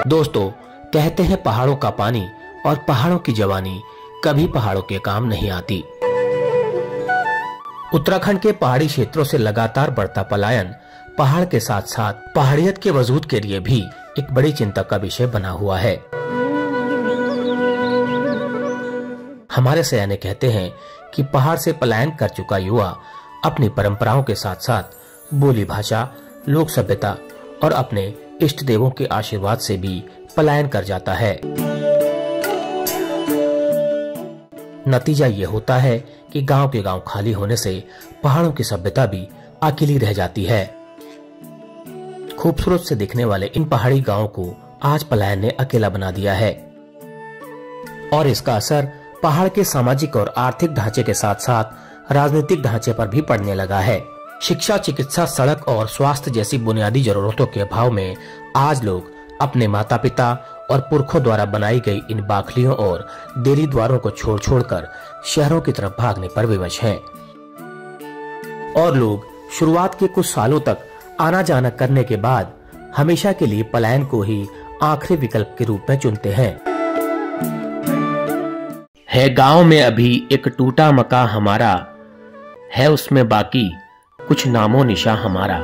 दोस्तों, कहते हैं पहाड़ों का पानी और पहाड़ों की जवानी कभी पहाड़ों के काम नहीं आती। उत्तराखंड के पहाड़ी क्षेत्रों से लगातार बढ़ता पलायन पहाड़ के साथ साथ पहाड़ियत के वजूद के लिए भी एक बड़ी चिंता का विषय बना हुआ है। हमारे सयाने कहते हैं कि पहाड़ से पलायन कर चुका युवा अपनी परंपराओं के साथ साथ बोली भाषा, लोक सभ्यता और अपने इष्ट देवों के आशीर्वाद से भी पलायन कर जाता है। नतीजा ये होता है कि गांव के गांव खाली होने से पहाड़ों की सभ्यता भी अकेली रह जाती है। खूबसूरत से दिखने वाले इन पहाड़ी गांवों को आज पलायन ने अकेला बना दिया है और इसका असर पहाड़ के सामाजिक और आर्थिक ढांचे के साथ साथ राजनीतिक ढांचे पर भी पड़ने लगा है। शिक्षा, चिकित्सा, सड़क और स्वास्थ्य जैसी बुनियादी जरूरतों के अभाव में आज लोग अपने माता पिता और पुरखों द्वारा बनाई गई इन बाखलियों और देरी द्वारों को छोड़ छोड़कर शहरों की तरफ भागने पर विवश हैं। और लोग शुरुआत के कुछ सालों तक आना जाना करने के बाद हमेशा के लिए पलायन को ही आखिरी विकल्प के रूप में चुनते हैं। है गांव में अभी एक टूटा मकान हमारा, है उसमें बाकी कुछ नामो निशा हमारा।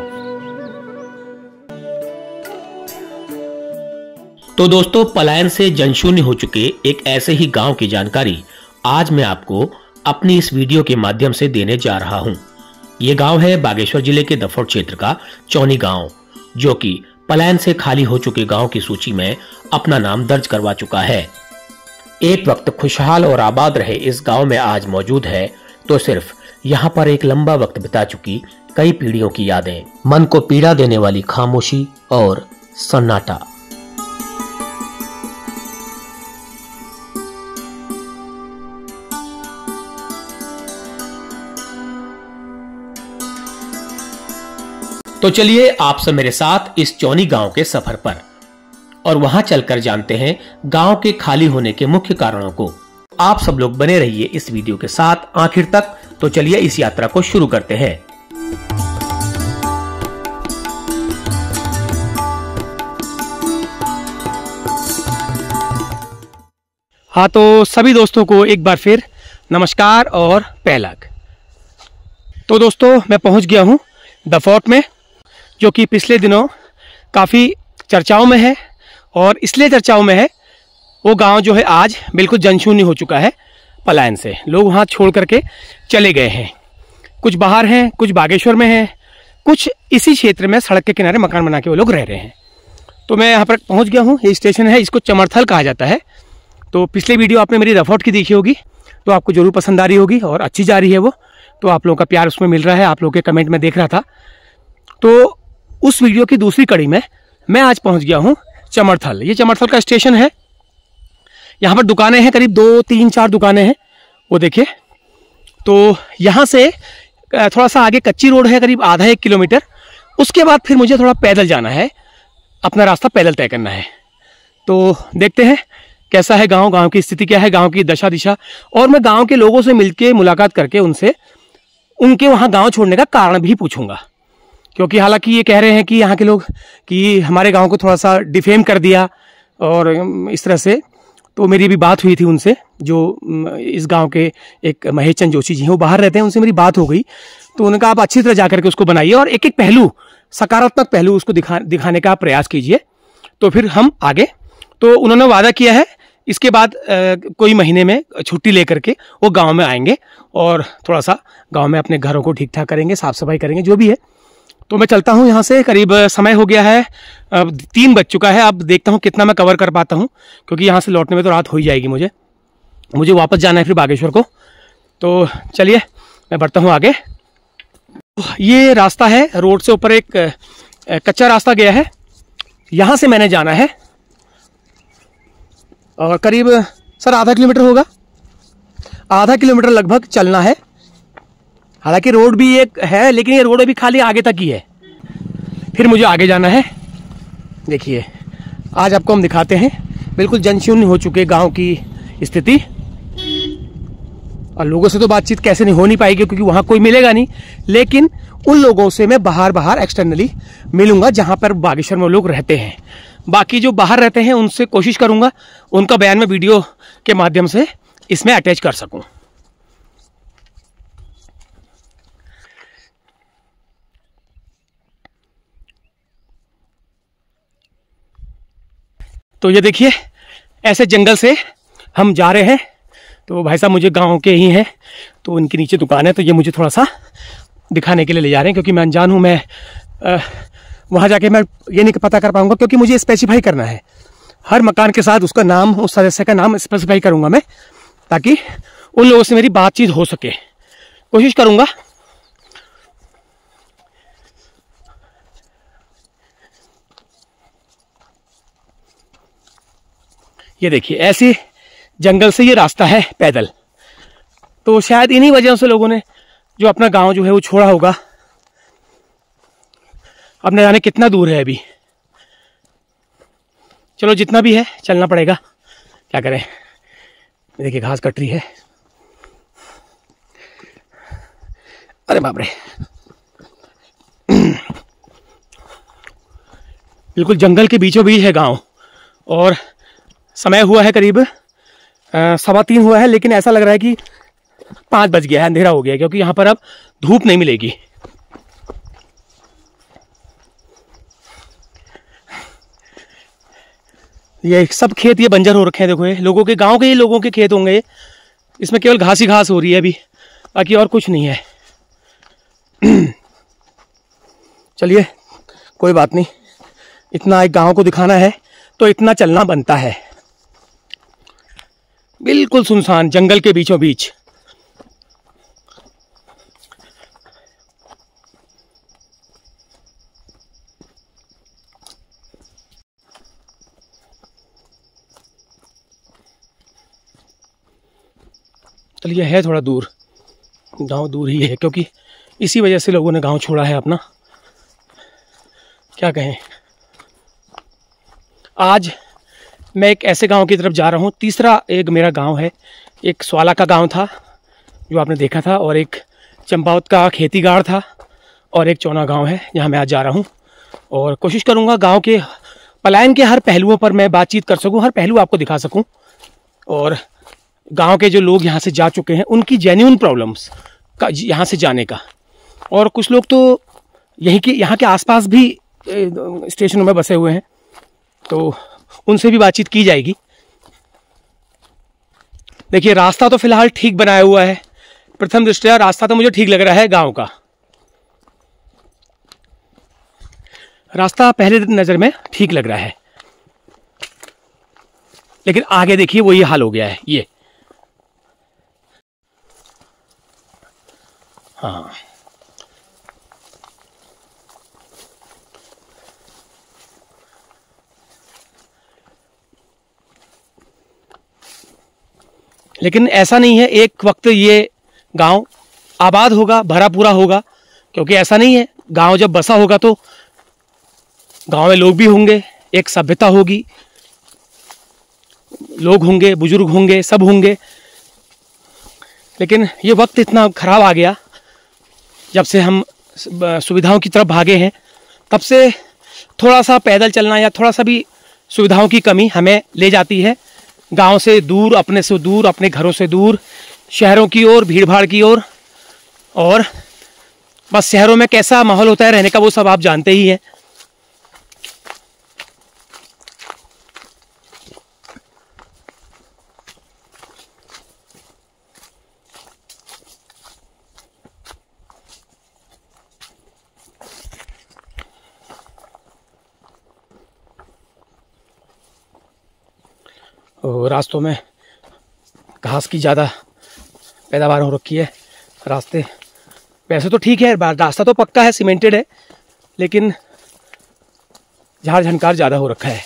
तो दोस्तों, पलायन से जनशून्य हो चुके एक ऐसे ही गांव की जानकारी आज मैं आपको अपनी इस वीडियो के माध्यम से देने जा रहा हूं। ये गांव है बागेश्वर जिले के दफौट क्षेत्र का चौनी गांव, जो कि पलायन से खाली हो चुके गांव की सूची में अपना नाम दर्ज करवा चुका है। एक वक्त खुशहाल और आबाद रहे इस गांव में आज मौजूद है तो सिर्फ यहाँ पर एक लंबा वक्त बिता चुकी कई पीढ़ियों की यादें, मन को पीड़ा देने वाली खामोशी और सन्नाटा। तो चलिए आप सब मेरे साथ इस चौनी गांव के सफर पर और वहां चलकर जानते हैं गांव के खाली होने के मुख्य कारणों को। आप सब लोग बने रहिए इस वीडियो के साथ आखिर तक। तो चलिए इस यात्रा को शुरू करते हैं। हाँ, तो सभी दोस्तों को एक बार फिर नमस्कार और पहलक। तो दोस्तों, मैं पहुंच गया हूं दफौट में, जो कि पिछले दिनों काफ़ी चर्चाओं में है। और इसलिए चर्चाओं में है, वो गांव जो है आज बिल्कुल जनशून्य हो चुका है पलायन से। लोग वहाँ छोड़ करके चले गए हैं। कुछ बाहर हैं, कुछ बागेश्वर में हैं, कुछ इसी क्षेत्र में सड़क के किनारे मकान बना के वो लोग रह रहे हैं। तो मैं यहाँ पर पहुँच गया हूँ। ये स्टेशन है, इसको चमरथल कहा जाता है। तो पिछले वीडियो आपने मेरी दफौट की देखी होगी, तो आपको जरूर पसंद आ रही होगी और अच्छी जा रही है वो। तो आप लोगों का प्यार उसमें मिल रहा है, आप लोगों के कमेंट में देख रहा था। तो उस वीडियो की दूसरी कड़ी में मैं आज पहुंच गया हूं चमरथल। ये चमरथल का स्टेशन है। यहाँ पर दुकानें हैं, करीब 2, 3, 4 दुकानें हैं, वो देखिए। तो यहाँ से थोड़ा सा आगे कच्ची रोड है, करीब आधा 1 किलोमीटर। उसके बाद फिर मुझे थोड़ा पैदल जाना है, अपना रास्ता पैदल तय करना है। तो देखते हैं कैसा है गाँव, गाँव की स्थिति क्या है, गाँव की दशा दिशा। और मैं गाँव के लोगों से मिलकर मुलाकात करके उनसे उनके वहाँ गाँव छोड़ने का कारण भी पूछूंगा। क्योंकि हालांकि ये कह रहे हैं कि यहाँ के लोग कि हमारे गांव को थोड़ा सा डिफेम कर दिया और इस तरह से। तो मेरी भी बात हुई थी उनसे, जो इस गांव के एक महेश चंद जोशी जी हैं, वो बाहर रहते हैं, उनसे मेरी बात हो गई। तो उन्होंने कहा आप अच्छी तरह जाकर के उसको बनाइए और एक एक पहलू, सकारात्मक पहलू उसको दिखाने का प्रयास कीजिए, तो फिर हम आगे। तो उन्होंने वादा किया है इसके बाद कोई महीने में छुट्टी लेकर के वो गाँव में आएंगे और थोड़ा सा गाँव में अपने घरों को ठीक ठाक करेंगे, साफ सफाई करेंगे, जो भी है। तो मैं चलता हूँ यहाँ से। करीब समय हो गया है, अब 3 बज चुका है। अब देखता हूँ कितना मैं कवर कर पाता हूँ, क्योंकि यहाँ से लौटने में तो रात हो ही जाएगी। मुझे वापस जाना है फिर बागेश्वर को। तो चलिए मैं बढ़ता हूँ आगे। ये रास्ता है, रोड से ऊपर एक कच्चा रास्ता गया है, यहाँ से मैंने जाना है। और करीब सर आधा किलोमीटर होगा, आधा किलोमीटर लगभग चलना है। हालांकि रोड भी एक है, लेकिन ये रोड अभी खाली आगे तक ही है, फिर मुझे आगे जाना है। देखिए आज आपको हम दिखाते हैं बिल्कुल जनशून्य हो चुके गांव की स्थिति। और लोगों से तो बातचीत कैसे नहीं हो नहीं पाएगी, क्योंकि वहां कोई मिलेगा नहीं। लेकिन उन लोगों से मैं बाहर एक्सटर्नली मिलूंगा, जहां पर बागेश्वर में लोग रहते हैं। बाकी जो बाहर रहते हैं उनसे कोशिश करूंगा उनका बयान में वीडियो के माध्यम से इसमें अटैच कर सकूं। तो ये देखिए ऐसे जंगल से हम जा रहे हैं। तो भाई साहब मुझे गांव के ही हैं, तो उनके नीचे दुकान है, तो ये मुझे थोड़ा सा दिखाने के लिए ले जा रहे हैं क्योंकि मैं अनजान हूँ। मैं वहाँ जाके मैं ये नहीं पता कर पाऊँगा क्योंकि मुझे स्पेसिफाई करना है हर मकान के साथ उसका नाम, उस सदस्य का नाम स्पेसिफाई करूँगा मैं, ताकि उन लोगों से मेरी बातचीत हो सके। कोशिश करूँगा। ये देखिए ऐसे जंगल से ये रास्ता है पैदल। तो शायद इन्हीं वजह से लोगों ने जो अपना गांव जो है वो छोड़ा होगा। अब न जाने कितना दूर है अभी। चलो जितना भी है चलना पड़ेगा, क्या करें। देखिए घास कट रही है। अरे बाप रे, बिल्कुल जंगल के बीचों बीच है गांव। और समय हुआ है करीब 3:15 हुआ है, लेकिन ऐसा लग रहा है कि 5 बज गया है, अंधेरा हो गया है, क्योंकि यहाँ पर अब धूप नहीं मिलेगी। ये सब खेत ये बंजर हो रखे हैं। देखो ये लोगों के, गांव के ही लोगों के खेत होंगे। इसमें केवल घास ही घास हो रही है अभी, बाकी और कुछ नहीं है। चलिए कोई बात नहीं, इतना एक गांव को दिखाना है तो इतना चलना बनता है। बिल्कुल सुनसान जंगल के बीचों बीच। चलिए है थोड़ा दूर, गांव दूर ही है, क्योंकि इसी वजह से लोगों ने गांव छोड़ा है अपना। क्या कहें। आज मैं एक ऐसे गांव की तरफ जा रहा हूँ। तीसरा एक मेरा गांव है। एक स्वाला का गांव था जो आपने देखा था, और एक चंपावत का खेतीगाड़ था, और एक चौना गांव है जहाँ मैं आज जा रहा हूँ। और कोशिश करूँगा गांव के पलायन के हर पहलुओं पर मैं बातचीत कर सकूँ, हर पहलू आपको दिखा सकूँ, और गांव के जो लोग यहाँ से जा चुके हैं उनकी जेन्युइन प्रॉब्लम्स का यहाँ से जाने का। और कुछ लोग तो यहाँ के आसपास भी स्टेशनों में बसे हुए हैं, तो उनसे भी बातचीत की जाएगी। देखिए रास्ता तो फिलहाल ठीक बनाया हुआ है। प्रथम दृष्टया रास्ता तो मुझे ठीक लग रहा है गांव का। रास्ता पहले नज़र में ठीक लग रहा है, लेकिन आगे देखिए वो ये हाल हो गया है। ये हाँ, लेकिन ऐसा नहीं है एक वक्त ये गांव आबाद होगा, भरा पूरा होगा, क्योंकि ऐसा नहीं है। गांव जब बसा होगा तो गांव में लोग भी होंगे, एक सभ्यता होगी, लोग होंगे, बुजुर्ग होंगे, सब होंगे। लेकिन ये वक्त इतना खराब आ गया, जब से हम सुविधाओं की तरफ भागे हैं, तब से थोड़ा सा पैदल चलना या थोड़ा सा भी सुविधाओं की कमी हमें ले जाती है गांव से दूर, अपने से दूर, अपने घरों से दूर, शहरों की ओर, भीड़ भाड़ की ओर। और बस शहरों में कैसा माहौल होता है रहने का वो सब आप जानते ही हैं। और रास्तों में घास की ज़्यादा पैदावार हो रखी है। रास्ते वैसे तो ठीक है, रास्ता तो पक्का है, सीमेंटेड है, लेकिन झाड़ झंकार ज़्यादा हो रखा है।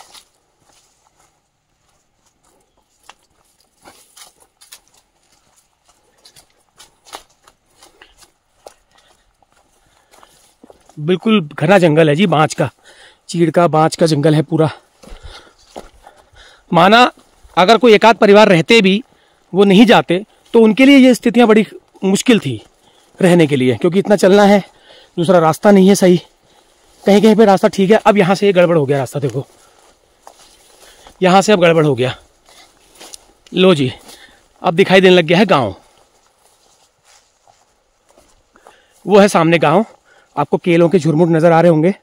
बिल्कुल घना जंगल है जी, बांज का, चीड़ का, बांज का जंगल है पूरा। माना अगर कोई एकाध परिवार रहते भी वो नहीं जाते तो उनके लिए ये स्थितियां बड़ी मुश्किल थी रहने के लिए, क्योंकि इतना चलना है, दूसरा रास्ता नहीं है सही, कहीं कहीं पे रास्ता ठीक है। अब यहाँ से ये गड़बड़ हो गया रास्ता, देखो यहाँ से अब गड़बड़ हो गया। लो जी, अब दिखाई देने लग गया है गांव। वो है सामने गांव, आपको केलों के झुरमुट नजर आ रहे होंगे।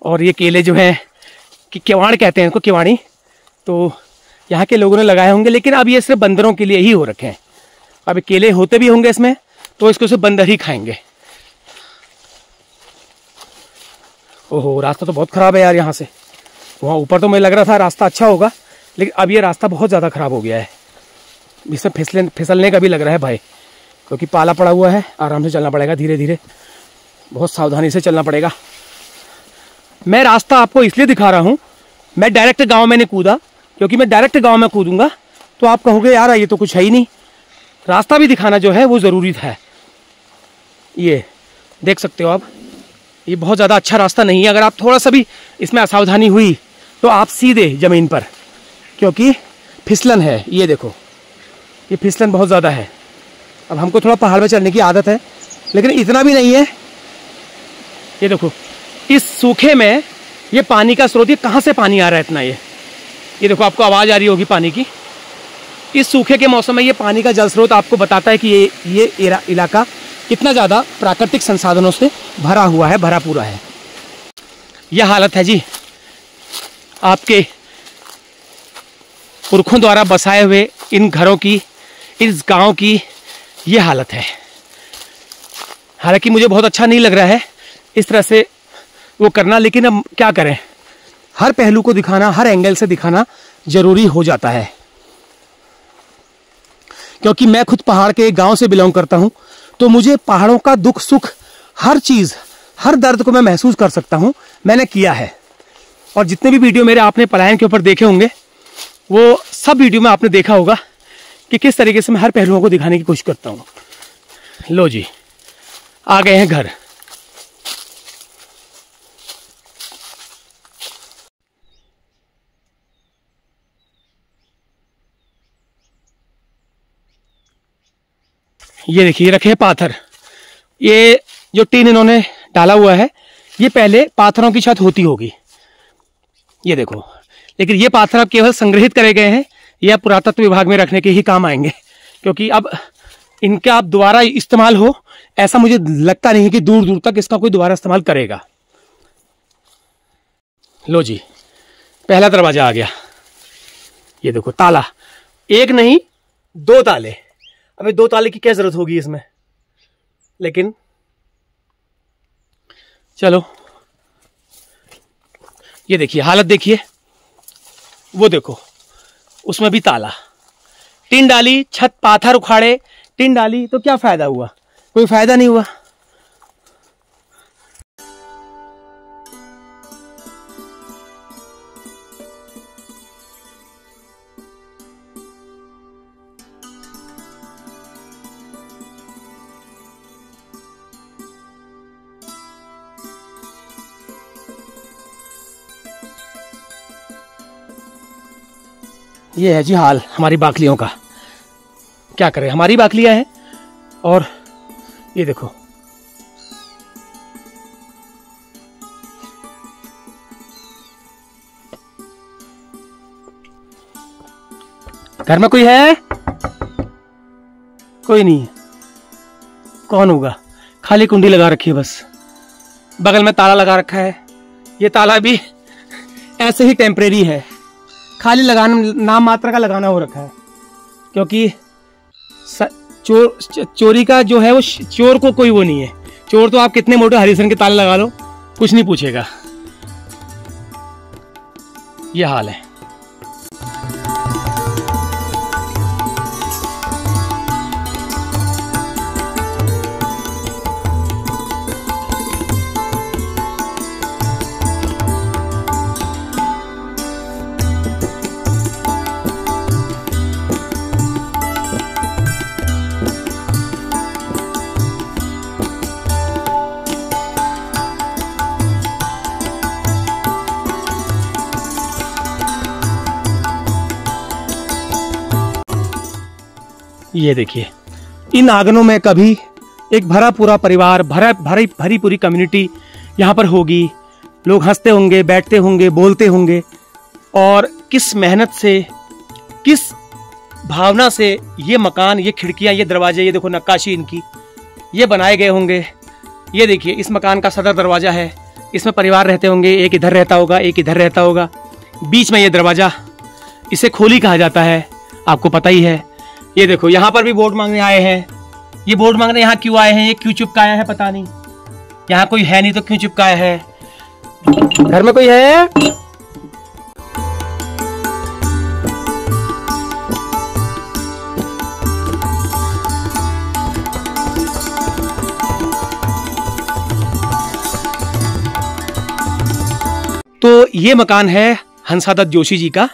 और ये केले जो हैं कि किवाड़ कहते हैं इनको, किवाड़ी, तो यहाँ के लोगों ने लगाए होंगे, लेकिन अब ये सिर्फ बंदरों के लिए ही हो रखे हैं। अब केले होते भी होंगे इसमें तो इसको सिर्फ बंदर ही खाएंगे। ओहो, रास्ता तो बहुत ख़राब है यार यहाँ से। वहाँ ऊपर तो मुझे लग रहा था रास्ता अच्छा होगा, लेकिन अब ये रास्ता बहुत ज़्यादा ख़राब हो गया है। इसमें फिसलने का भी लग रहा है भाई, क्योंकि पाला पड़ा हुआ है। आराम से चलना पड़ेगा, धीरे धीरे, बहुत सावधानी से चलना पड़ेगा। मैं रास्ता आपको इसलिए दिखा रहा हूँ, मैं डायरेक्ट गाँव में नहीं कूदा, क्योंकि मैं डायरेक्ट गाँव में कूदूँगा तो आप कहोगे यार ये तो कुछ है ही नहीं। रास्ता भी दिखाना जो है वो ज़रूरी है। ये देख सकते हो आप, ये बहुत ज़्यादा अच्छा रास्ता नहीं है। अगर आप थोड़ा सा भी इसमें असावधानी हुई तो आप सीधे ज़मीन पर, क्योंकि फिसलन है। ये देखो, ये फिसलन बहुत ज़्यादा है। अब हमको थोड़ा पहाड़ में चढ़ने की आदत है, लेकिन इतना भी नहीं है। ये देखो, इस सूखे में ये पानी का स्रोत, ये कहाँ से पानी आ रहा है इतना? ये देखो, आपको आवाज़ आ रही होगी पानी की। इस सूखे के मौसम में ये पानी का जल स्रोत आपको बताता है कि ये इलाका कितना ज़्यादा प्राकृतिक संसाधनों से भरा हुआ है, भरा पूरा है। यह हालत है जी आपके पुरखों द्वारा बसाए हुए इन घरों की, इस गांव की ये हालत है। हालांकि मुझे बहुत अच्छा नहीं लग रहा है इस तरह से वो करना, लेकिन अब क्या करें, हर पहलू को दिखाना, हर एंगल से दिखाना जरूरी हो जाता है। क्योंकि मैं खुद पहाड़ के गांव से बिलोंग करता हूं, तो मुझे पहाड़ों का दुख सुख, हर चीज़, हर दर्द को मैं महसूस कर सकता हूं। मैंने किया है। और जितने भी वीडियो मेरे आपने पलायन के ऊपर देखे होंगे, वो सब वीडियो में आपने देखा होगा कि किस तरीके से मैं हर पहलुओं को दिखाने की कोशिश करता हूँ। लो जी, आ गए हैं घर। ये देखिए, रखे हैं पाथर। ये जो टीन इन्होंने डाला हुआ है, ये पहले पाथरों की छत होती होगी। ये देखो, लेकिन ये पाथर अब केवल संग्रहित करे गए हैं, या पुरातत्व विभाग में रखने के ही काम आएंगे, क्योंकि अब इनका अब दोबारा इस्तेमाल हो ऐसा मुझे लगता नहीं है कि दूर दूर तक इसका कोई दोबारा इस्तेमाल करेगा। लो जी, पहला दरवाजा आ गया। ये देखो, ताला, एक नहीं 2 ताले। अबे 2 ताले की क्या जरूरत होगी इसमें, लेकिन चलो। ये देखिए, हालत देखिए, वो देखो, उसमें भी ताला। टीन डाली, छत पाथर उखाड़े, टीन डाली, तो क्या फायदा हुआ? कोई फायदा नहीं हुआ। ये है जी हाल हमारी बाकलियों का। क्या करें, हमारी बाकलियां हैं। और ये देखो, घर में कोई है? कोई नहीं है। कौन होगा? खाली कुंडी लगा रखी है बस। बगल में ताला लगा रखा है। ये ताला भी ऐसे ही टेम्परेरी है, खाली लगाना, नाम मात्र का लगाना हो रखा है। क्योंकि चोरी का जो है वो, चोर को कोई वो नहीं है। चोर तो आप कितने मोटे हरिसन के ताले लगा लो, कुछ नहीं पूछेगा। ये हाल है। ये देखिए, इन आंगनों में कभी एक भरा पूरा परिवार, भरी पूरी कम्युनिटी यहाँ पर होगी। लोग हंसते होंगे, बैठते होंगे, बोलते होंगे, और किस मेहनत से, किस भावना से ये मकान, ये खिड़कियां, ये दरवाजे, ये देखो नक्काशी इनकी, ये बनाए गए होंगे। ये देखिए इस मकान का सदर दरवाजा है, इसमें परिवार रहते होंगे, एक इधर रहता होगा, एक इधर रहता होगा, बीच में ये दरवाजा, इसे खोली कहा जाता है, आपको पता ही है। ये देखो यहाँ पर भी वोट मांगने आए हैं। ये वोट मांगने यहाँ क्यों आए हैं, ये क्यों चिपकाया है पता नहीं, यहाँ कोई है नहीं तो क्यों चिपकाया है। घर में कोई है? तो ये मकान है हंसादत्त जोशी जी का,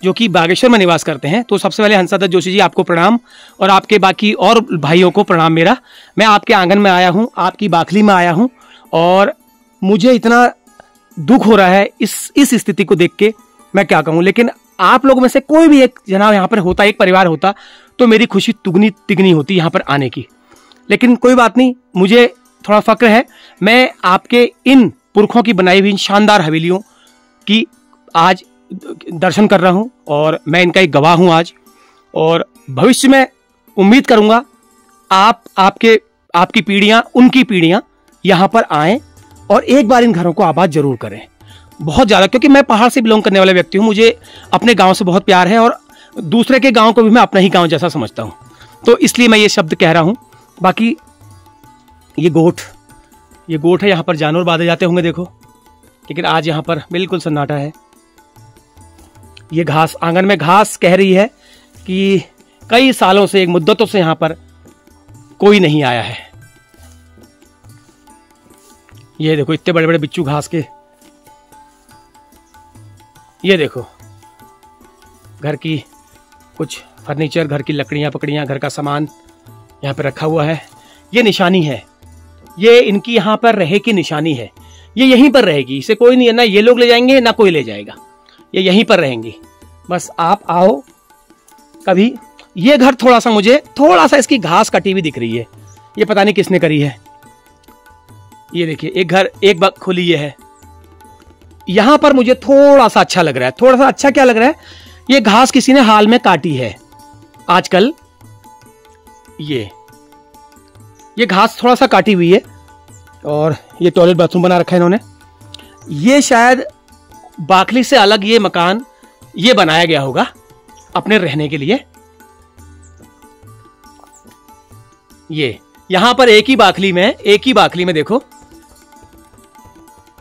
जो कि बागेश्वर में निवास करते हैं। तो सबसे पहले हंसादत्त जोशी जी आपको प्रणाम, और आपके बाकी और भाइयों को प्रणाम मेरा। मैं आपके आंगन में आया हूँ, आपकी बाखली में आया हूँ, और मुझे इतना दुख हो रहा है इस स्थिति को देख के, मैं क्या कहूँ। लेकिन आप लोगों में से कोई भी एक जना यहाँ पर होता, एक परिवार होता, तो मेरी खुशी दुगनी तिगनी होती यहाँ पर आने की। लेकिन कोई बात नहीं, मुझे थोड़ा फक्र है। मैं आपके इन पुरखों की बनाई हुई इन शानदार हवेलियों की आज दर्शन कर रहा हूँ, और मैं इनका एक गवाह हूँ आज। और भविष्य में उम्मीद करूँगा आपकी पीढ़ियाँ, उनकी पीढ़ियाँ यहाँ पर आएँ और एक बार इन घरों को आबाद जरूर करें, बहुत ज़्यादा। क्योंकि मैं पहाड़ से बिलोंग करने वाला व्यक्ति हूँ, मुझे अपने गांव से बहुत प्यार है, और दूसरे के गांव को भी मैं अपना ही गांव जैसा समझता हूँ, तो इसलिए मैं ये शब्द कह रहा हूँ। बाकी ये गोठ है, यहाँ पर जानवर बांधे जाते होंगे देखो, लेकिन आज यहाँ पर बिल्कुल सन्नाटा है। ये घास, आंगन में घास कह रही है कि कई सालों से, एक मुद्दतों से यहाँ पर कोई नहीं आया है। ये देखो इतने बड़े बड़े बिच्छू घास के। ये देखो घर की कुछ फर्नीचर, घर की लकड़ियां पकड़ियां, घर का सामान यहाँ पे रखा हुआ है। ये निशानी है, ये इनकी यहाँ पर रहे की निशानी है। ये यहीं पर रहेगी, इसे कोई नहीं है, ना ये लोग ले जाएंगे ना कोई ले जाएगा, ये यहीं पर रहेंगी। बस आप आओ कभी। ये घर मुझे थोड़ा सा इसकी घास कटी हुई दिख रही है, ये पता नहीं किसने करी है। ये देखिए एक घर, एक बाग खुली ये है। यहां पर मुझे थोड़ा सा अच्छा लग रहा है। थोड़ा सा अच्छा क्या लग रहा है, ये घास किसी ने हाल में काटी है आजकल। ये घास थोड़ा सा काटी हुई है, और ये टॉयलेट बाथरूम बना रखा है इन्होंने। ये शायद बाखली से अलग ये मकान ये बनाया गया होगा अपने रहने के लिए। ये यहां पर एक ही बाखली में देखो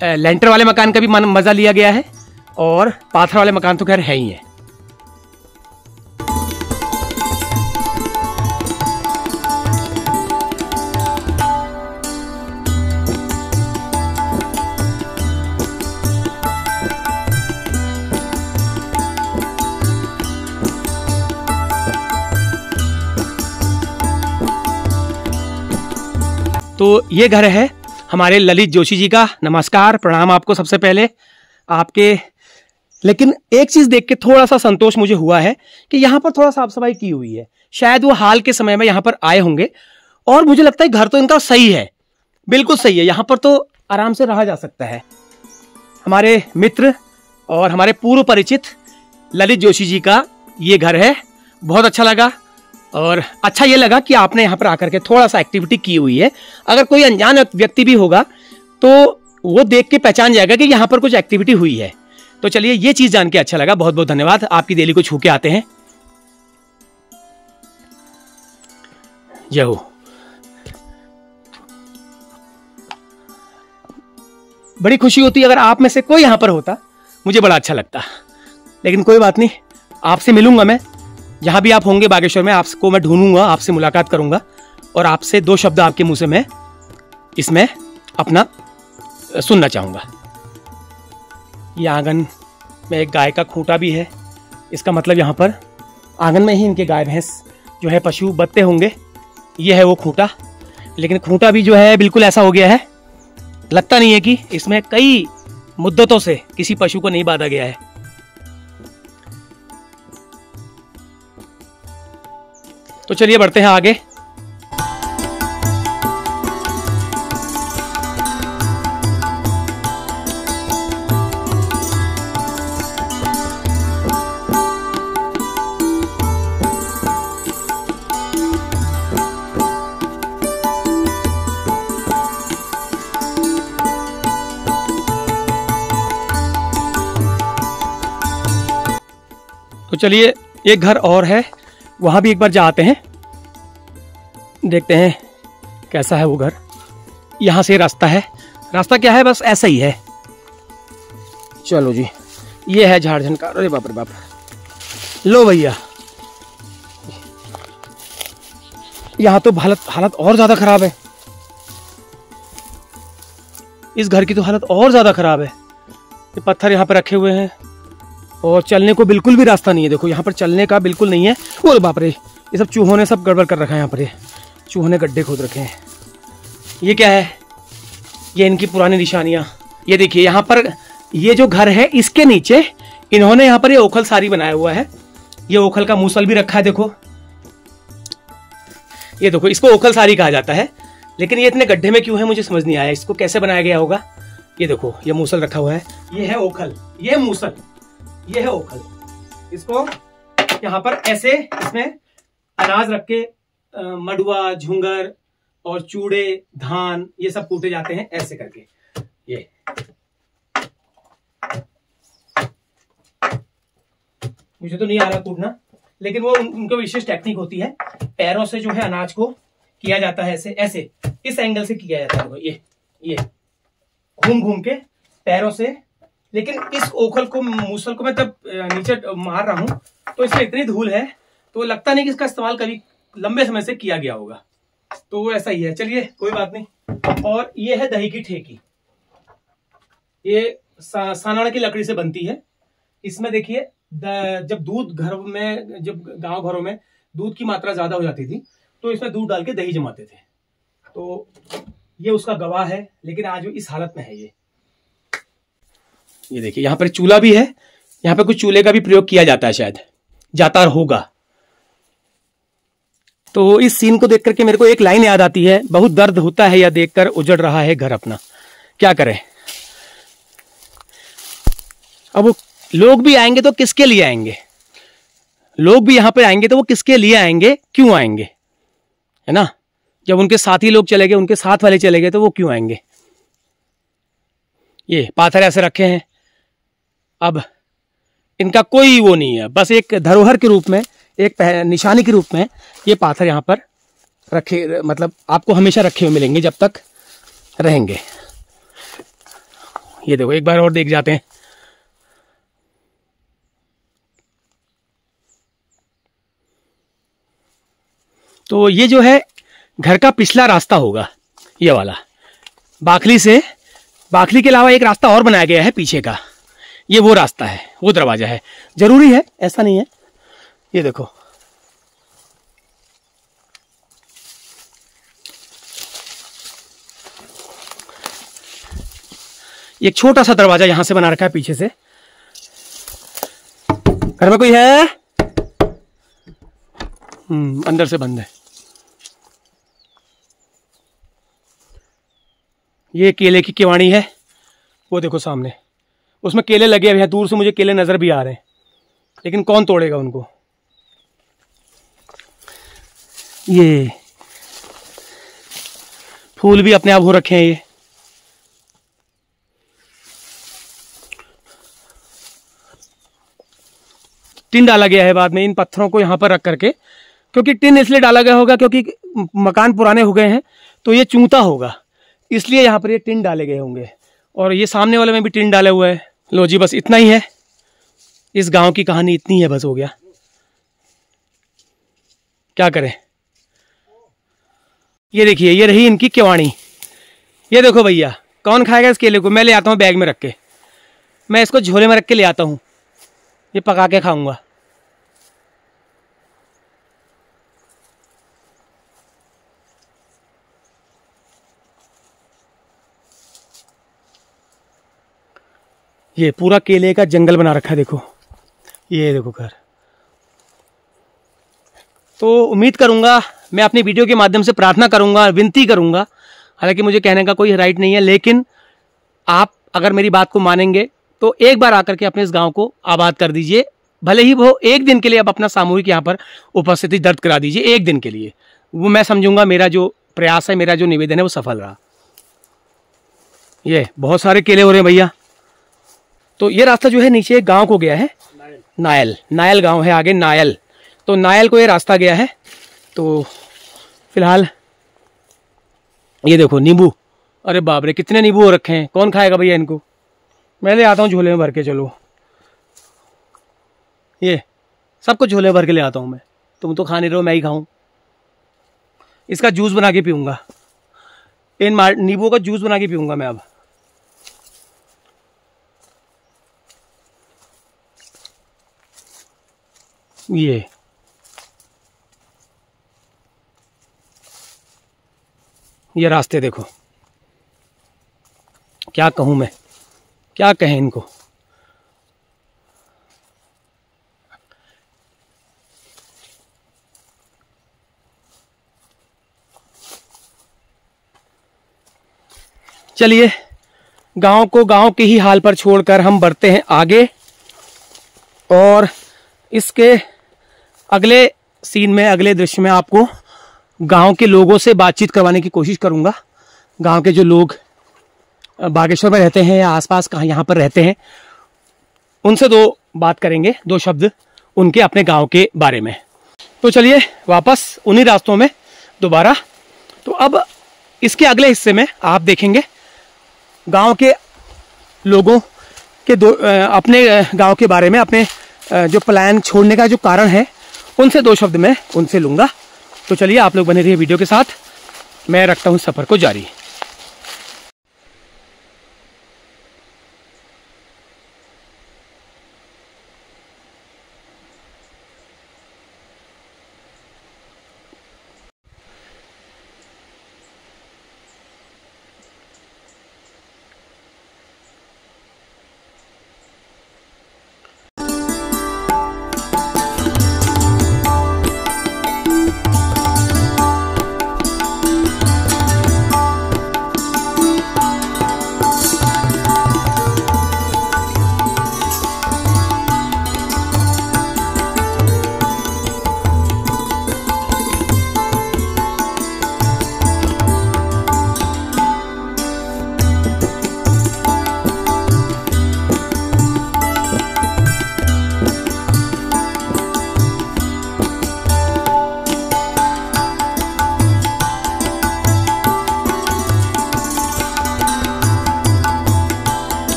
लेंटर वाले मकान का भी मजा लिया गया है, और पाथर वाले मकान तो खैर है ही है। तो ये घर है हमारे ललित जोशी जी का। नमस्कार, प्रणाम आपको सबसे पहले आपके। लेकिन एक चीज़ देख के थोड़ा सा संतोष मुझे हुआ है कि यहाँ पर थोड़ा साफ सफाई की हुई है। शायद वो हाल के समय में यहाँ पर आए होंगे, और मुझे लगता है घर तो इनका सही है, बिल्कुल सही है। यहाँ पर तो आराम से रहा जा सकता है। हमारे मित्र और हमारे पूर्व परिचित ललित जोशी जी का ये घर है। बहुत अच्छा लगा, और अच्छा ये लगा कि आपने यहाँ पर आकर के थोड़ा सा एक्टिविटी की हुई है। अगर कोई अनजान व्यक्ति भी होगा तो वो देख के पहचान जाएगा कि यहाँ पर कुछ एक्टिविटी हुई है। तो चलिए, ये चीज़ जान के अच्छा लगा। बहुत बहुत धन्यवाद। आपकी देली को छू के आते हैं। जय हो। बड़ी खुशी होती अगर आप में से कोई यहाँ पर होता, मुझे बड़ा अच्छा लगता। लेकिन कोई बात नहीं, आपसे मिलूंगा मैं। जहाँ भी आप होंगे बागेश्वर में, आपको मैं ढूंढूंगा, आपसे मुलाकात करूंगा, और आपसे दो शब्द आपके मुंह से मैं इसमें अपना सुनना चाहूँगा। ये आंगन में एक गाय का खूंटा भी है। इसका मतलब यहाँ पर आंगन में ही इनके गाय भैंस जो है, पशु बत्ते होंगे। ये है वो खूंटा। लेकिन खूंटा भी जो है बिल्कुल ऐसा हो गया है, लगता नहीं है कि इसमें कई मुद्दतों से किसी पशु को नहीं बांधा गया है। तो चलिए बढ़ते हैं आगे। तो चलिए एक घर और है, वहाँ भी एक बार जाते हैं, देखते हैं कैसा है वो घर। यहाँ से रास्ता है, रास्ता क्या है बस ऐसा ही है। चलो जी, ये है झारखंड का। अरे बाप रे बाप, लो भैया, यहाँ तो हालत और ज्यादा खराब है। इस घर की तो हालत और ज्यादा खराब है। ये पत्थर यहाँ पे रखे हुए हैं और चलने को बिल्कुल भी रास्ता नहीं है। देखो यहाँ पर चलने का बिल्कुल नहीं है। ओ बाप रे, ये सब चूहों ने सब गड़बड़ कर रखा है। यहाँ पर ये चूहों ने गड्ढे खोद रखे हैं। ये क्या है? ये इनकी पुरानी निशानियां। ये देखिए यहाँ पर, ये जो घर है इसके नीचे इन्होंने यहाँ पर ये ओखल सारी बनाया हुआ है। ये ओखल का मूसल भी रखा है। देखो ये देखो, इसको ओखल सारी कहा जाता है। लेकिन ये इतने गड्ढे में क्यों है मुझे समझ नहीं आया। इसको कैसे बनाया गया होगा। ये देखो, ये मूसल रखा हुआ है। ये है ओखल, ये मूसल, ये है ओखल। इसको यहाँ पर ऐसे, इसमें अनाज रख के मडुआ, झुंगर और चूड़े, धान, ये सब कूटे जाते हैं ऐसे करके। ये मुझे तो नहीं आ रहा कूटना, लेकिन वो उनका विशेष टेक्निक होती है। पैरों से जो है अनाज को किया जाता है ऐसे ऐसे, इस एंगल से किया जाता है। ये घूम घूम के पैरों से। लेकिन इस ओखल को, मूसल को मैं तब नीचे मार रहा हूं तो इसमें इतनी धूल है तो लगता नहीं कि इसका इस्तेमाल कभी लंबे समय से किया गया होगा। तो वो ऐसा ही है। चलिए कोई बात नहीं। और ये है दही की ठेकी। ये सानाड़ की लकड़ी से बनती है। इसमें देखिए, जब दूध घर में, जब गांव घरों में दूध की मात्रा ज्यादा हो जाती थी तो इसमें दूध डाल के दही जमाते थे। तो ये उसका गवाह है। लेकिन आज इस हालत में है। ये देखिए, यहाँ पर चूल्हा भी है। यहाँ पे कुछ चूल्हे का भी प्रयोग किया जाता है, शायद जाता होगा। तो इस सीन को देख करके मेरे को एक लाइन याद आती है, बहुत दर्द होता है यह देखकर उजड़ रहा है घर अपना, क्या करें। अब वो लोग भी आएंगे तो किसके लिए आएंगे? लोग भी यहाँ पे आएंगे तो वो किसके लिए आएंगे, क्यों आएंगे, है ना। जब उनके साथी लोग चले गए, उनके साथ वाले चले गए, तो वो क्यों आएंगे। ये पाथर ऐसे रखे हैं। अब इनका कोई वो नहीं है, बस एक धरोहर के रूप में, एक निशानी के रूप में ये पाथर यहाँ पर रखे, मतलब आपको हमेशा रखे हुए मिलेंगे जब तक रहेंगे। ये देखो, एक बार और देख जाते हैं। तो ये जो है घर का पिछला रास्ता होगा, ये वाला बाखली से। बाखली के अलावा एक रास्ता और बनाया गया है पीछे का, ये वो रास्ता है, वो दरवाजा है। जरूरी है, ऐसा नहीं है। ये देखो, एक छोटा सा दरवाजा यहां से बना रखा है पीछे से। घर में कोई है? अंदर से बंद है। ये केले की केवाड़ी है, वो देखो सामने, उसमें केले लगे हुए हैं। दूर से मुझे केले नजर भी आ रहे हैं, लेकिन कौन तोड़ेगा उनको। ये फूल भी अपने आप हो रखे हैं। ये टिन डाला गया है बाद में इन पत्थरों को यहां पर रख करके, क्योंकि टिन इसलिए डाला गया होगा क्योंकि मकान पुराने हो गए हैं तो ये चूंता होगा, इसलिए यहाँ पर ये टिन डाले गए होंगे। और ये सामने वाले में भी टिन डाले हुआ है। लो जी, बस इतना ही है। इस गांव की कहानी इतनी है, बस हो गया, क्या करें। ये देखिए, ये रही इनकी केवाड़ी। ये देखो भैया, कौन खाएगा इस केले को? मैं ले आता हूँ बैग में रख के, मैं इसको झोले में रख के ले आता हूँ, ये पका के खाऊंगा। ये पूरा केले का जंगल बना रखा है, देखो, ये देखो घर। तो उम्मीद करूंगा, मैं अपनी वीडियो के माध्यम से प्रार्थना करूंगा, विनती करूंगा, हालांकि मुझे कहने का कोई राइट नहीं है, लेकिन आप अगर मेरी बात को मानेंगे तो एक बार आकर के अपने इस गांव को आबाद कर दीजिए। भले ही वो एक दिन के लिए आप अपना सामूहिक यहाँ पर उपस्थिति दर्ज करा दीजिए, एक दिन के लिए। वो मैं समझूंगा मेरा जो प्रयास है, मेरा जो निवेदन है वो सफल रहा। ये बहुत सारे केले हो रहे हैं भैया। तो ये रास्ता जो है नीचे गांव को गया है, नायल गांव है आगे, नायल। तो नायल को ये रास्ता गया है। तो फिलहाल ये देखो नींबू, अरे बाप रे कितने नींबू हो रखे हैं, कौन खाएगा भैया इनको। मैं ले आता हूँ झोले में भर के, चलो ये सब कुछ झोले में भर के ले आता हूँ मैं। तुम तो खा नहीं रहे हो, मैं ही खाऊं। इसका जूस बना के पीऊंगा, इन नींबू का जूस बना के पीऊंगा मैं अब। ये रास्ते देखो, क्या कहूं मैं, क्या कहें इनको। चलिए गांव को गांव के ही हाल पर छोड़कर हम बढ़ते हैं आगे, और इसके अगले सीन में, अगले दृश्य में आपको गांव के लोगों से बातचीत करवाने की कोशिश करूंगा। गांव के जो लोग बागेश्वर में रहते हैं या आसपास कहाँ यहाँ पर रहते हैं, उनसे दो बात करेंगे, दो शब्द उनके अपने गांव के बारे में। तो चलिए वापस उन्हीं रास्तों में दोबारा। तो अब इसके अगले हिस्से में आप देखेंगे गांव के लोगों के अपने गांव के बारे में, अपने जो पलायन छोड़ने का जो कारण है, उनसे दो शब्द मैं उनसे लूंगा। तो चलिए आप लोग बने रहिए वीडियो के साथ, मैं रखता हूं सफर को जारी।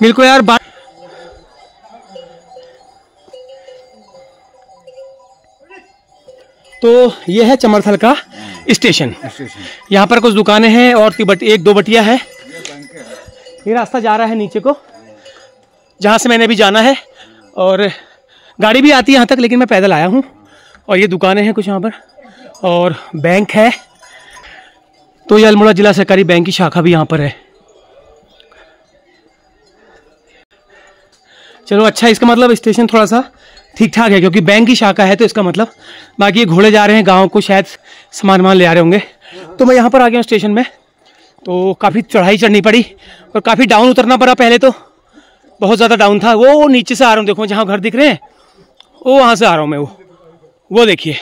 मेरे को यार तो ये है चमरथल का स्टेशन। यहाँ पर कुछ दुकानें हैं और एक दो बटिया है। ये रास्ता जा रहा है नीचे को, जहाँ से मैंने भी जाना है, और गाड़ी भी आती है यहाँ तक, लेकिन मैं पैदल आया हूँ। और ये दुकानें हैं कुछ यहाँ पर, और बैंक है। तो ये अल्मोड़ा जिला सहकारी बैंक की शाखा भी यहाँ पर है। चलो अच्छा, इसका मतलब स्टेशन थोड़ा सा ठीक ठाक है क्योंकि बैंक की शाखा है, तो इसका मतलब बाकी ये घोड़े जा रहे हैं गांव को, शायद सामान ले आ रहे होंगे। तो मैं यहाँ पर आ गया हूँ स्टेशन में। तो काफ़ी चढ़ाई चढ़नी पड़ी और काफ़ी डाउन उतरना पड़ा। पहले तो बहुत ज़्यादा डाउन था। वो नीचे से आ रहा हूँ, देखो जहाँ घर दिख रहे हैं वो वहाँ से आ रहा हूँ मैं। वो देखिए,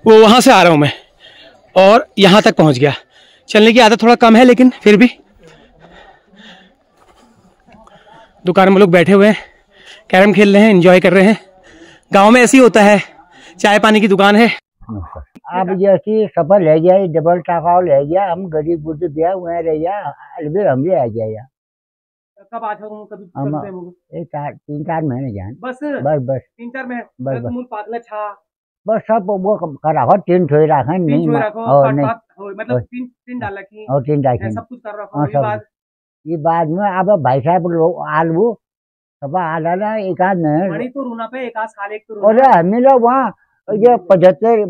वो वहाँ से आ रहा हूँ मैं और यहाँ तक पहुँच गया। चलने की आदत थोड़ा कम है लेकिन फिर भी। दुकान में लोग बैठे हुए हैं, कैरम खेल रहे हैं, एंजॉय कर रहे हैं। गांव में ऐसे ही होता है, चाय पानी की दुकान है। अब जैसी सफर ले गया, डबल टाका ले गया, हम गरीब बुद्ध दिया हुए रह गया, अलबे हम ले आ गया। कब आ जाओ कभी? एक 3-4 महीने जान बस बस 3-4 महीने बस मूल पागल छा बस सब वो करा 3 ठोई रखा नहीं मतलब 3 डाला की और 3 डाला सब कुछ कर रखा। ये बाद में अब भाई साहब लोग आलू सब आला एक आध नहीं तो रूना पे एक आध साल एक तो अरे हमें लोग वहाँ ये 75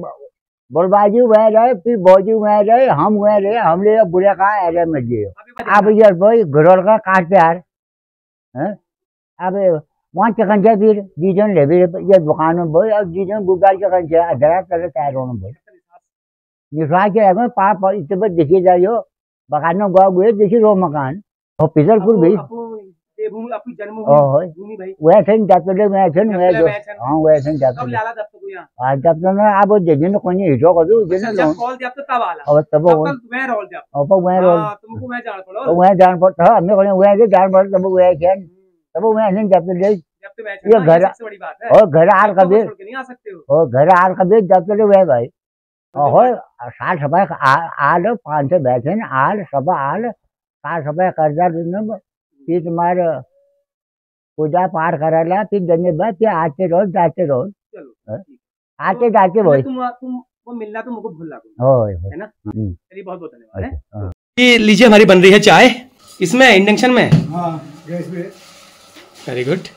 बड़बाजी हुए रहे, फिर बौजी हुए रहे, हम हुए रहे, हम ले बुरे कहा एरिया में दिए। अब ये भाई घरोल का काट पे यार है। अब वहाँ चकन से फिर जीजन ले भी ये दुकान में भाई, और जीजन गुगार चकन से अधरा तरह तैयार होना भाई निशा के आगे पार इतने दिखी जाइयो बगान में गाँव गए देखी रो मकान और पिछलपुर भी वैसे जाते वैसे हाँ वैसे जाते जब तो ना अब जिन कोई हिटो कर दूं जिन और तब वह जान पड़ता है। हमने कोई वह जान पड़ता तब वह क्या तब वह जाते ये घर और घर आर कभी और घर आर कभी जाते वह भाई और साल सफाई आल 5 से बैठे आल सब आल साल सफाई कर्जा फिर तुम्हारे पूजा पाठ करेला, फिर जने बाद फिर आते रहो जाते रहो आते जाते भाई वो मिलना तो मुझको भूल है ना। चलिए बहुत बहुत धन्यवाद। ये लीजिए हमारी बन रही है चाय, इसमें इंडक्शन में। Very good.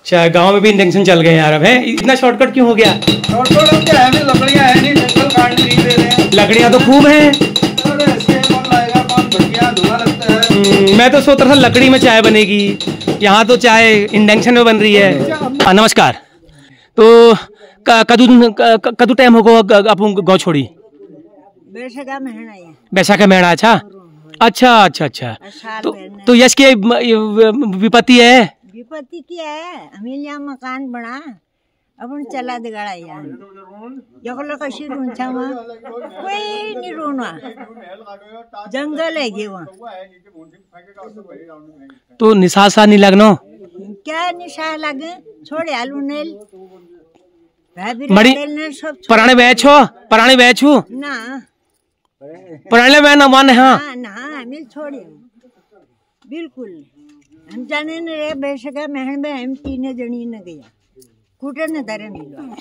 चाय गांव में भी इंडक्शन चल गए यार अब है। इतना शॉर्टकट क्यों हो गया? शॉर्टकट क्या है, लकड़ियां है नहीं, जंगल काटने नहीं दे रहे हैं। लकड़ियां तो खूब हैं। मैं तो सोच रहा था लकड़ी में चाय बनेगी, यहाँ तो चाय इंडक्शन में बन रही है। नमस्कार। तो कदू टाइम होगा आप गाँव छोड़ी? बैसाखा महीना। अच्छा अच्छा अच्छा। तो यश की विपत्ति है? विपत्ति क्या है, हमें यहाँ मकान बना अपन चला दिगाड़ा यार जगलो कशी रोचा वहाँ कोई नहीं रोना, जंगल है ये वहाँ। तो निशा सा नहीं लगनो? क्या निशा लगे, छोड़े आलू नेल बड़ी पुराने बैच हो, पुराने बैच हो ना, पुराने बैच ना मान। हाँ ना हमें छोड़े बिल्कुल। हम जाने न रे बेशका महन में हम 3 जनी न गया कुटे न दरे मिलो।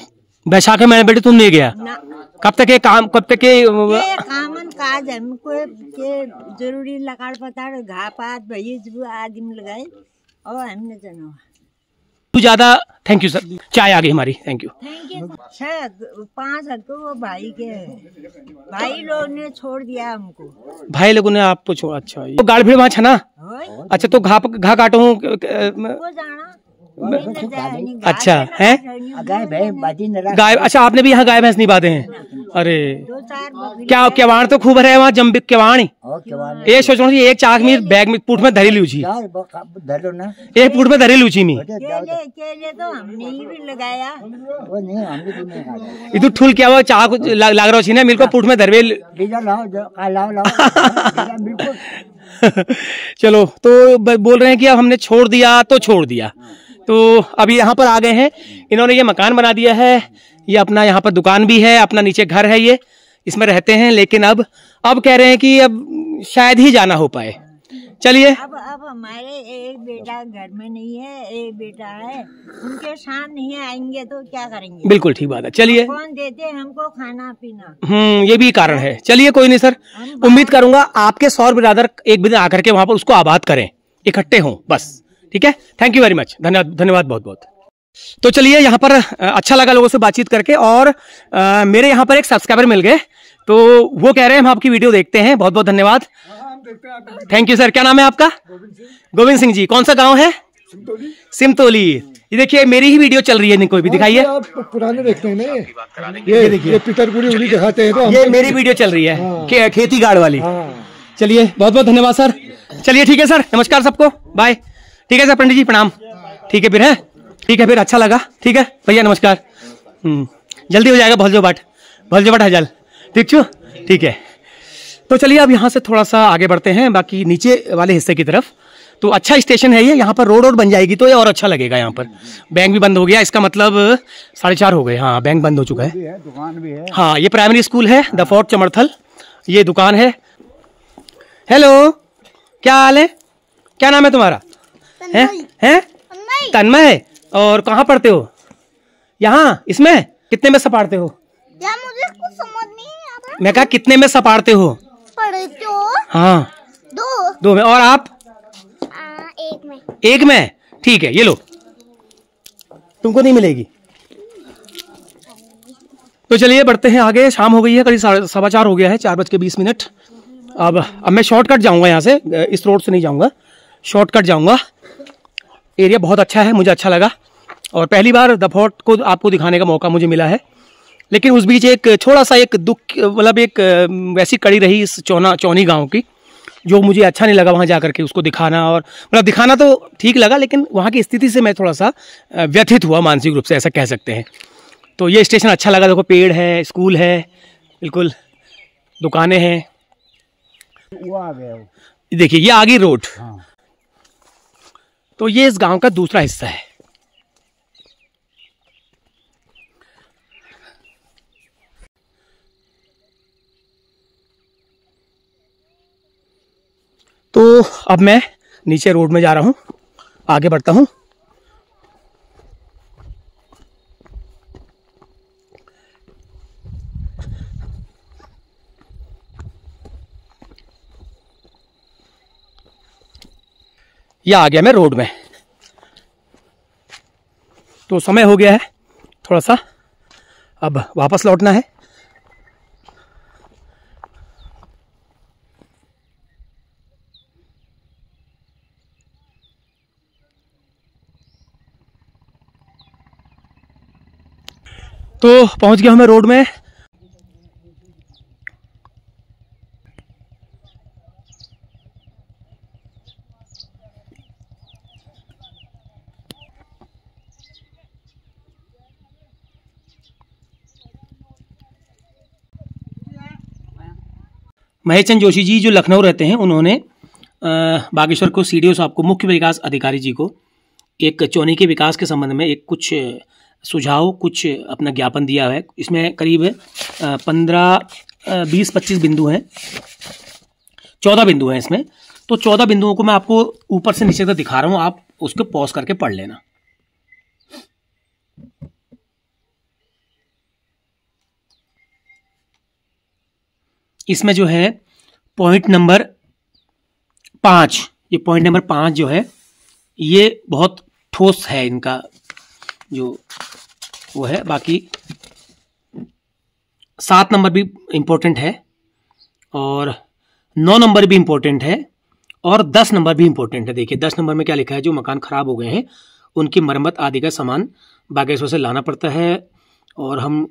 बैसाखे में बेटे तुम नहीं गया? कब तक ये काम, कब तक ये कामन काज हमको के जरूरी लकाड़ पताड़ घा पात भई आदमी लगाए और हमने जाना तू ज्यादा। थैंक यू सर, चाय आ गई हमारी। Thank you. शायद 5 हफ्ते वो भाई के भाई लोग ने छोड़ दिया हमको। भाई लोगों ने आपको छोड़ा? अच्छा तो गाड़ भीड़ वहाँ छना। अच्छा तो घा काटू वो जाना अच्छा है गाय। अच्छा आपने भी यहाँ गाय भैंस नहीं बांधे हैं? अरे क्या केवाड़ तो खूब रहे वहाँ जम्बिक केवाड़। ये सोच रहा हूँ एक चाक में बैग में पुट में धरी लूची, एक पुट में धरी लूची में तो हमने भी लगाया। इधर ठुल क्या हुआ चाक लग रहा है मेरे को पुट में धरवे। चलो तो बोल रहे हैं कि अब हमने छोड़ दिया तो छोड़ दिया। तो अभी यहाँ पर आ गए हैं, इन्होंने ये मकान बना दिया है, ये अपना यहाँ पर दुकान भी है, अपना नीचे घर है, ये इसमें रहते हैं। लेकिन अब कह रहे हैं कि अब शायद ही जाना हो पाए। चलिए अब हमारे एक बेटा घर में नहीं है, एक बेटा है, उनके साथ नहीं आएंगे तो क्या करेंगे? बिल्कुल ठीक बात है। चलिए कौन देते हमको खाना पीना? ये भी कारण है। चलिए कोई नहीं सर, उम्मीद करूंगा आपके सौर बिरादर एक दिन आकर के वहां पर उसको आबाद करें, इकट्ठे हों बस। ठीक है, थैंक यू वेरी मच, धन्यवाद बहुत बहुत। तो चलिए यहाँ पर अच्छा लगा लोगों से बातचीत करके, और मेरे यहाँ पर एक सब्सक्राइबर मिल गए तो वो कह रहे हैं हम आपकी वीडियो देखते हैं, बहुत बहुत धन्यवाद। Thank you sir. क्या नाम है आपका? गोविंद सिंह जी। कौन सा गांव है? सिमतोली। ये देखिए मेरी ही वीडियो चल रही है, इनको भी दिखाइए। आप पुराने देखते हैं ना, ये देखिए ये पितरपुरी उड़ी दिखाते हैं, तो ये मेरी वीडियो चल रही है खेती गार्ड वाली। चलिए बहुत बहुत धन्यवाद सर। चलिए ठीक है सर, नमस्कार सबको, बाय। ठीक है सर, पंडित जी प्रणाम। ठीक है फिर, है ठीक है फिर, अच्छा लगा। ठीक है भैया, नमस्कार। जल्दी हो जाएगा भलजो बाट हजल, ठीक छू, ठीक है। तो चलिए अब यहाँ से थोड़ा सा आगे बढ़ते हैं बाकी नीचे वाले हिस्से की तरफ। तो अच्छा स्टेशन है ये, यहाँ पर रोड बन जाएगी तो ये और अच्छा लगेगा। यहाँ पर बैंक भी बंद हो गया, इसका मतलब 4:30 हो गए। हाँ, बैंक बंद हो चुका है, दुकान भी है। हाँ, ये प्राइमरी स्कूल है द फोर्ट चमरथल, ये दुकान है। हेलो, क्या हाल है? क्या नाम है तुम्हारा? हैं? तन्मय है। और कहाँ पढ़ते हो? यहाँ इसमें कितने में सपाड़ते हो? यार मुझे कुछ समझ नहीं आ रहा। मैं कहा कितने में सपाड़ते हो? पढ़ते हो? हाँ, 2 में। और आप? 1 में। 1 में, ठीक है, ये लो, तुमको नहीं मिलेगी। तो चलिए बढ़ते हैं आगे। शाम हो गई है, करीब 4:15 हो गया है, 4:20। अब मैं शॉर्टकट जाऊंगा यहाँ से, इस रोड से नहीं जाऊंगा, शॉर्टकट जाऊंगा। एरिया बहुत अच्छा है, मुझे अच्छा लगा, और पहली बार द फोर्ट को आपको दिखाने का मौका मुझे मिला है। लेकिन उस बीच एक थोड़ा सा एक दुख, मतलब एक वैसी कड़ी रही इस चौनी गांव की, जो मुझे अच्छा नहीं लगा वहां जाकर के उसको दिखाना। और मतलब दिखाना तो ठीक लगा, लेकिन वहां की स्थिति से मैं थोड़ा सा व्यथित हुआ मानसिक रूप से, ऐसा कह सकते हैं। तो ये स्टेशन अच्छा लगा। देखो पेड़ है, स्कूल है, बिल्कुल दुकानें हैं। वो आ गया वो। देखिए ये आगे रोड। हाँ। तो ये इस गांव का दूसरा हिस्सा है। तो अब मैं नीचे रोड में जा रहा हूं, आगे बढ़ता हूं। ये आ गया मैं रोड में। तो समय हो गया है थोड़ा सा, अब वापस लौटना है। तो पहुंच गया हूं मैं रोड में। महेश चंद जोशी जी जो लखनऊ रहते हैं, उन्होंने बागेश्वर को सीडीओ साहब को, मुख्य विकास अधिकारी जी को, एक चौनी के विकास के संबंध में एक कुछ सुझाव, कुछ अपना ज्ञापन दिया है। इसमें करीब 15, 20, 25 बिंदु हैं, 14 बिंदु हैं इसमें। तो 14 बिंदुओं को मैं आपको ऊपर से नीचे तक दिखा रहा हूँ, आप उसको पॉज करके पढ़ लेना। इसमें जो है पॉइंट नंबर 5, ये पॉइंट नंबर 5 जो है, ये बहुत ठोस है इनका जो वो है। बाकी 7 नंबर भी इम्पोर्टेंट है, और 9 नंबर भी इम्पोर्टेंट है, और 10 नंबर भी इम्पोर्टेंट है। देखिए 10 नंबर में क्या लिखा है, जो मकान खराब हो गए हैं उनकी मरम्मत आदि का सामान बागेश्वर से लाना पड़ता है, और हम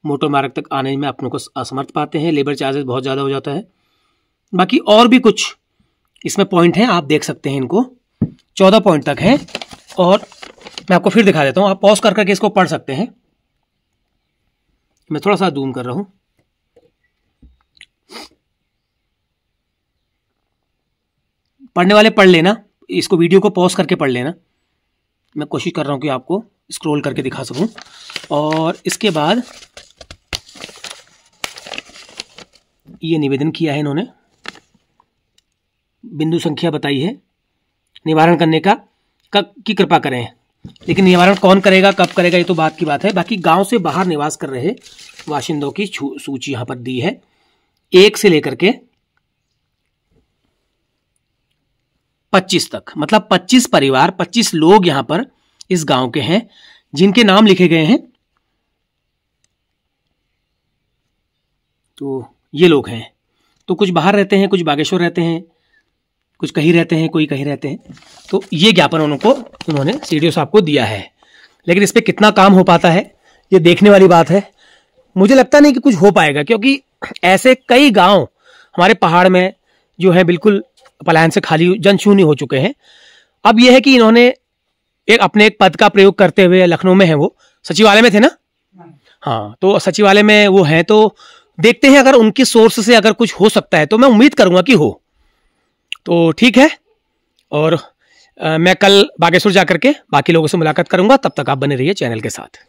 मोटर मार्ग तक आने में अपनों को असमर्थ पाते हैं, लेबर चार्जेस बहुत ज़्यादा हो जाता है। बाकी और भी कुछ इसमें पॉइंट हैं, आप देख सकते हैं इनको, 14 पॉइंट तक हैं। और मैं आपको फिर दिखा देता हूँ, आप पॉज कर करके इसको पढ़ सकते हैं। मैं थोड़ा सा जूम कर रहा हूँ। पढ़ने वाले पढ़ लेना, इसको वीडियो को पॉज करके पढ़ लेना। मैं कोशिश कर रहा हूँ कि आपको स्क्रॉल करके दिखा सकूं। और इसके बाद ये निवेदन किया है इन्होंने, बिंदु संख्या बताई है, निवारण करने का की कृपा करें। लेकिन निवारण कौन करेगा, कब करेगा, ये तो बात की बात है। बाकी गांव से बाहर निवास कर रहे बाशिंदों की सूची यहां पर दी है, 1 से लेकर के 25 तक। मतलब 25 परिवार, 25 लोग यहां पर इस गांव के हैं, जिनके नाम लिखे गए हैं तो ये लोग हैं। तो कुछ बाहर रहते हैं, कुछ बागेश्वर रहते हैं, कुछ कहीं रहते हैं, कोई कहीं रहते हैं। तो ये ज्ञापन उन्होंने सीडीओ साहब को दिया है, लेकिन इस पर कितना काम हो पाता है ये देखने वाली बात है। मुझे लगता नहीं कि कुछ हो पाएगा, क्योंकि ऐसे कई गांव हमारे पहाड़ में जो है बिल्कुल पलायन से खाली जनशून्य हो चुके हैं। अब यह है कि इन्होंने एक पद का प्रयोग करते हुए, लखनऊ में है, वो सचिवालय में थे ना, हाँ, तो सचिवालय में वो हैं, तो देखते हैं अगर उनकी सोर्स से अगर कुछ हो सकता है तो मैं उम्मीद करूंगा कि हो। तो ठीक है, और मैं कल बागेश्वर जाकर के बाकी लोगों से मुलाकात करूंगा। तब तक आप बने रहिए चैनल के साथ।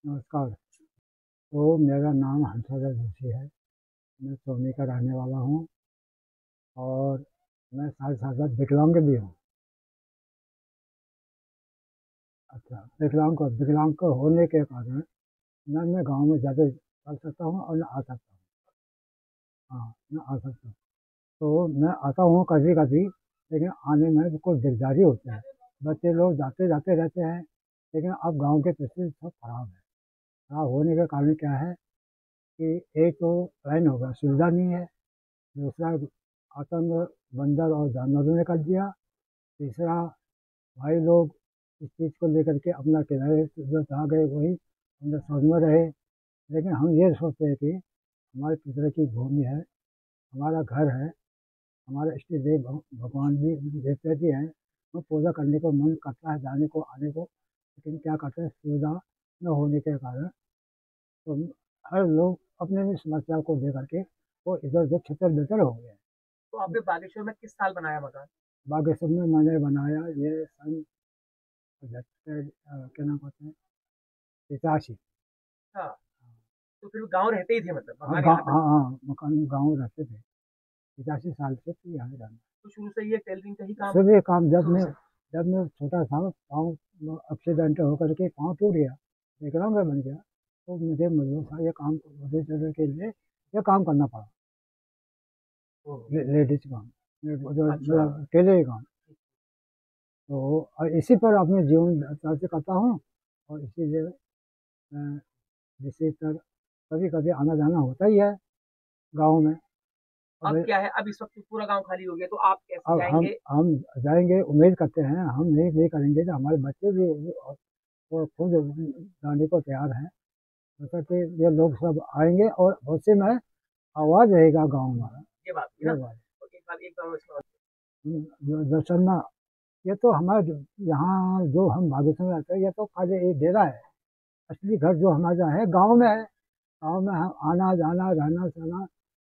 नमस्कार। तो मेरा नाम हंसादर जोशी है। मैं सोनी का रहने वाला हूँ और मैं साथ साथ विकलांग भी हूँ। अच्छा, विकलांग होने के कारण न मैं गांव में ज़्यादा चल सकता हूँ और न आ सकता हूँ। हाँ, न आ सकता हूँ। तो मैं आता हूँ कभी कभी, लेकिन आने में कुछ दिकदारी होती है। बच्चे लोग जाते जाते रहते हैं, लेकिन अब गांव के परिस्थिति सब खराब है। खराब होने के कारण क्या है कि एक तो लाइन होगा, सुविधा नहीं है। दूसरा, आतंक बंदर और जानवरों ने कर दिया। तीसरा, भाई लोग इस चीज़ को लेकर के अपना किराए जो जहाँ गए वही अपने समझ में रहे। लेकिन हम ये सोचते हैं कि हमारे पितर की भूमि है, हमारा घर है, हमारे इष्ट देव भगवान भी देवता भी हैं। तो पूजा करने को मन करता है, जाने को आने को, लेकिन क्या करते हैं, सुविधा न होने के कारण तो हर लोग अपने भी समस्या को दे करके वो इधर उधर छितर बितर हो गए। तो आपने बागेश्वर में किस साल बनाया मकान? बागेश्वर में मैंने बनाया ये सन 75 क्या नाम कहते हैं, 85। हाँ, तो फिर गांव रहते ही थे, मतलब हाँ मकान यहाँ पे? हाँ, मकान गाँव रहते थे। 85 साल से तो यहाँ रहना। तो शुरू से ये टेलरिंग का ही काम? सुबह काम, जब मैं जब मैं छोटा था, पाँव एक्सीडेंट होकर के पाँव टूट गया, विकलांग बन गया, तो मुझे मजबूर था ये काम मजदूरी के लिए ये काम करना पड़ा, लेडीज काम, जो अकेले काम। तो और इसी पर अपने जीवन चर्चा करता हूँ, और इसीलिए जिससे तर कभी कभी आना जाना होता ही है गांव में। अब क्या है, अब इस वक्त पूरा गांव खाली हो गया, तो आप कैसे अब जाएंगे? हम जाएंगे, उम्मीद करते हैं, हम नहीं करेंगे तो हमारे बच्चे भी वो खुद जाने को तैयार हैं, कि ये लोग सब आएंगे और भविष्य में आवाज़ रहेगा गाँव में। ये बात है ना? दर्शना, ये तो हमारे यहाँ जो हम बागेश्वर में रहते हैं, ये तो खाली एक डेरा है, असली घर जो हमारा है गांव में है। गांव में हम आना जाना रहना सहना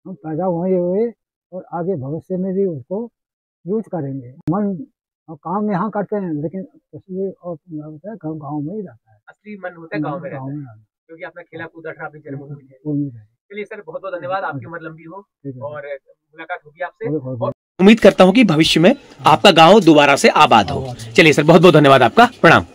हम पैदा हुए और आगे भविष्य में भी उसको यूज करेंगे। मन और काम यहाँ करते हैं, लेकिन असली और गाँव में ही रहता है, असली मन होता है गाँव में रहता है, क्योंकि अपना खेला कूदा था अपनी जन्मभूमि है। चलिए सर, बहुत बहुत धन्यवाद, आपकी उम्र लंबी हो और मुलाकात होगी आपसे। उम्मीद करता हूँ कि भविष्य में आपका गांव दोबारा से आबाद हो। चलिए सर, बहुत बहुत धन्यवाद आपका, प्रणाम।